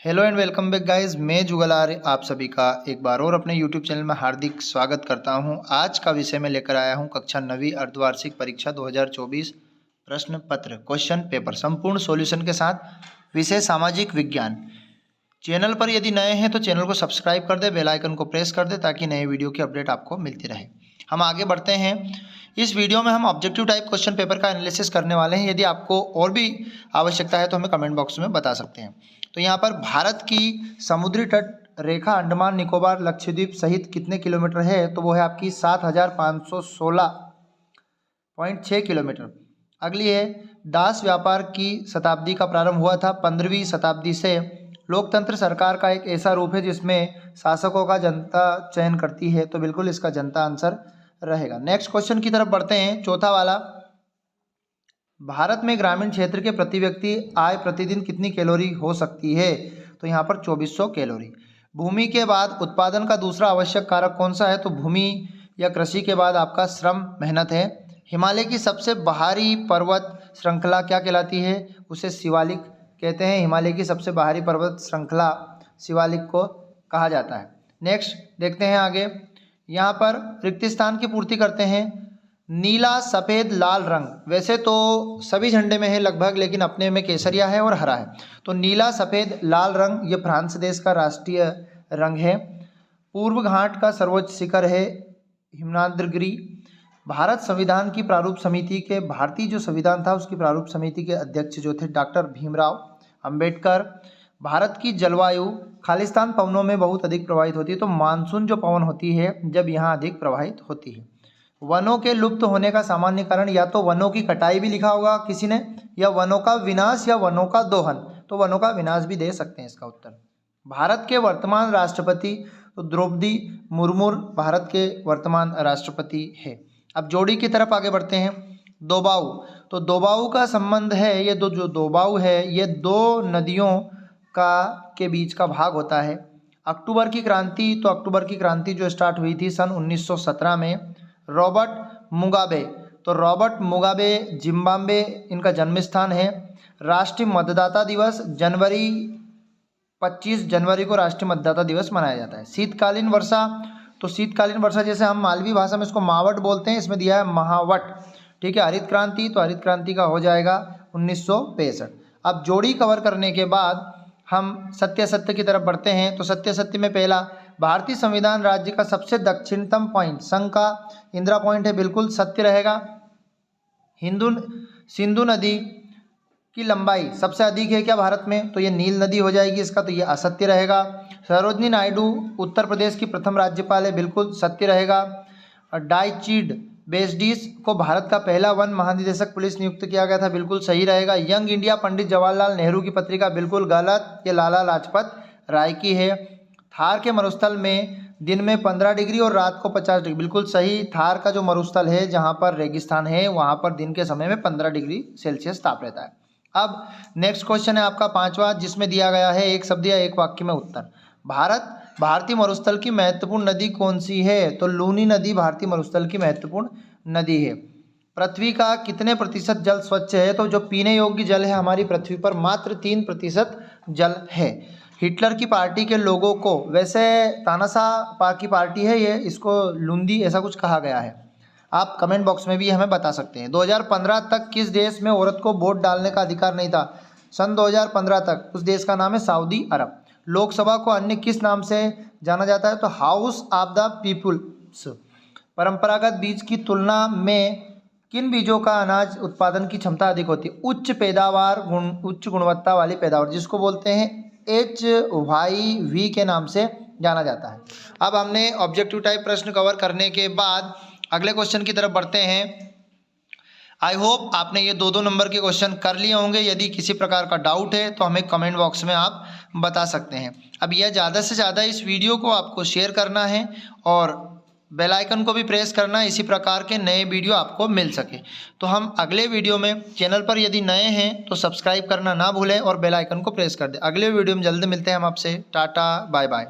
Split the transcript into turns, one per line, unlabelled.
Hello and welcome back guys, मैं जुगल आर्य आप सभी का एक बार और अपने यूट्यूब चैनल में हार्दिक स्वागत करता हूं। आज का विषय मैं लेकर आया हूं कक्षा 9वीं अर्धवार्षिक परीक्षा 2024 प्रश्न पत्र क्वेश्चन पेपर संपूर्ण सॉल्यूशन के साथ, विषय सामाजिक विज्ञान। चैनल पर यदि नए हैं तो चैनल को सब्सक्राइब कर दे, बेल आइकन को प्रेस कर दे ताकि नए वीडियो की अपडेट आपको मिलती रहे। हम आगे बढ़ते हैं। इस वीडियो में हम ऑब्जेक्टिव टाइप क्वेश्चन पेपर का एनालिसिस करने वाले हैं। यदि आपको और भी आवश्यकता है तो हमें कमेंट बॉक्स में बता सकते हैं। तो यहाँ पर भारत की समुद्री तट रेखा अंडमान निकोबार लक्षद्वीप सहित कितने किलोमीटर है, तो वो है आपकी 7516.6 किलोमीटर। अगली है, दास व्यापार की शताब्दी का प्रारंभ हुआ था 15वीं शताब्दी से। लोकतंत्र सरकार का एक ऐसा रूप है जिसमें शासकों का जनता चयन करती है, तो बिल्कुल इसका जनता आंसर रहेगा। नेक्स्ट क्वेश्चन की तरफ बढ़ते हैं, चौथा वाला। भारत में ग्रामीण क्षेत्र के प्रति व्यक्ति आय प्रतिदिन कितनी कैलोरी हो सकती है, तो यहाँ पर 2400 कैलोरी। भूमि के बाद उत्पादन का दूसरा आवश्यक कारक कौन सा है, तो भूमि या कृषि के बाद आपका श्रम मेहनत है। हिमालय की सबसे बाहरी पर्वत श्रृंखला क्या कहलाती है, उसे शिवालिक कहते हैं। हिमालय की सबसे बाहरी पर्वत श्रृंखला शिवालिक को कहा जाता है। नेक्स्ट देखते हैं आगे। यहाँ पर रिक्त स्थान की पूर्ति करते हैं। नीला, सफ़ेद, लाल रंग वैसे तो सभी झंडे में है लगभग, लेकिन अपने में केसरिया है और हरा है। तो नीला, सफ़ेद, लाल रंग ये फ्रांस देश का राष्ट्रीय रंग है। पूर्व घाट का सर्वोच्च शिखर है हिमनाद्रिगिरी। भारत संविधान की प्रारूप समिति के, भारतीय जो संविधान था उसकी प्रारूप समिति के अध्यक्ष जो थे डॉक्टर भीमराव अंबेडकर। भारत की जलवायु खालिस्तान पवनों में बहुत अधिक प्रभावित होती है, तो मानसून जो पवन होती है जब यहाँ अधिक प्रभावित होती है। वनों के लुप्त होने का सामान्य कारण, या तो वनों की कटाई भी लिखा होगा किसी ने, या वनों का विनाश, या वनों का दोहन, तो वनों का विनाश भी दे सकते हैं इसका उत्तर। भारत के वर्तमान राष्ट्रपति, तो द्रौपदी मुर्मू भारत के वर्तमान राष्ट्रपति है। अब जोड़ी की तरफ आगे बढ़ते हैं। दोबाऊ, तो दोबाऊ का संबंध है, ये जो दोबाऊ है ये दो नदियों के बीच का भाग होता है। अक्टूबर की क्रांति, तो अक्टूबर की क्रांति जो स्टार्ट हुई थी सन 1917 में। रॉबर्ट मुगाबे, तो रॉबर्ट मुगाबे जिम्बाब्वे इनका जन्म स्थान है। राष्ट्रीय मतदाता दिवस 25 जनवरी को राष्ट्रीय मतदाता दिवस मनाया जाता है। शीतकालीन वर्षा, तो शीतकालीन वर्षा जैसे हम मालवी भाषा में इसको मावट बोलते हैं, इसमें दिया है महावट। ठीक है। हरित क्रांति, तो हरित क्रांति का हो जाएगा 1965। अब जोड़ी कवर करने के बाद हम सत्य असत्य की तरफ बढ़ते हैं। तो सत्य असत्य में पहला, भारतीय संविधान राज्य का सबसे दक्षिणतम पॉइंट संघ का इंदिरा पॉइंट है, बिल्कुल सत्य रहेगा। सिंधु नदी की लंबाई सबसे अधिक है क्या भारत में, तो ये नील नदी हो जाएगी इसका, तो ये असत्य रहेगा। सरोजनी नायडू उत्तर प्रदेश की प्रथम राज्यपाल है, बिल्कुल सत्य रहेगा। डाइचिड बेस्डिस को भारत का पहला वन महानिदेशक पुलिस नियुक्त किया गया था, बिल्कुल सही रहेगा। यंग इंडिया पंडित जवाहरलाल नेहरू की पत्रिका, बिल्कुल गलत, ये लाला लाजपत राय की है। थार के मरुस्थल में दिन में 15 डिग्री और रात को 50 डिग्री, बिल्कुल सही। थार का जो मरुस्थल है जहाँ पर रेगिस्तान है वहाँ पर दिन के समय में 15 डिग्री सेल्सियस ताप रहता है। अब नेक्स्ट क्वेश्चन है आपका पांचवा, जिसमें दिया गया है एक शब्द या एक वाक्य में उत्तर। भारतीय मरुस्थल की महत्वपूर्ण नदी कौन सी है, तो लूनी नदी भारतीय मरुस्थल की महत्वपूर्ण नदी है। पृथ्वी का कितने प्रतिशत जल स्वच्छ है, तो जो पीने योग्य जल है हमारी पृथ्वी पर मात्र 3% जल है। हिटलर की पार्टी के लोगों को, वैसे तानाशाह की पार्टी है ये, इसको लुंदी ऐसा कुछ कहा गया है। आप कमेंट बॉक्स में भी हमें बता सकते हैं। 2015 तक किस देश में औरत को वोट डालने का अधिकार नहीं था, सन 2015 तक, उस देश का नाम है सऊदी अरब। लोकसभा को अन्य किस नाम से जाना जाता है, तो हाउस ऑफ द पीपुल्स। परंपरागत बीज की तुलना में किन बीजों का अनाज उत्पादन की क्षमता अधिक होती है, उच्च पैदावार, उच्च गुणवत्ता वाली पैदावार, जिसको बोलते हैं HYV के नाम से जाना जाता है। अब हमने ऑब्जेक्टिव टाइप प्रश्न कवर करने के बाद अगले क्वेश्चन की तरफ बढ़ते हैं। आई होप आपने ये दो नंबर के क्वेश्चन कर लिए होंगे। यदि किसी प्रकार का डाउट है तो हमें कमेंट बॉक्स में आप बता सकते हैं। अब यह ज़्यादा से ज़्यादा इस वीडियो को आपको शेयर करना है और बेल आइकन को भी प्रेस करना है, इसी प्रकार के नए वीडियो आपको मिल सके। तो हम अगले वीडियो में, चैनल पर यदि नए हैं तो सब्सक्राइब करना ना भूलें और बेल आइकन को प्रेस कर दें। अगले वीडियो में जल्द मिलते हैं हम आपसे। टाटा बाय बाय।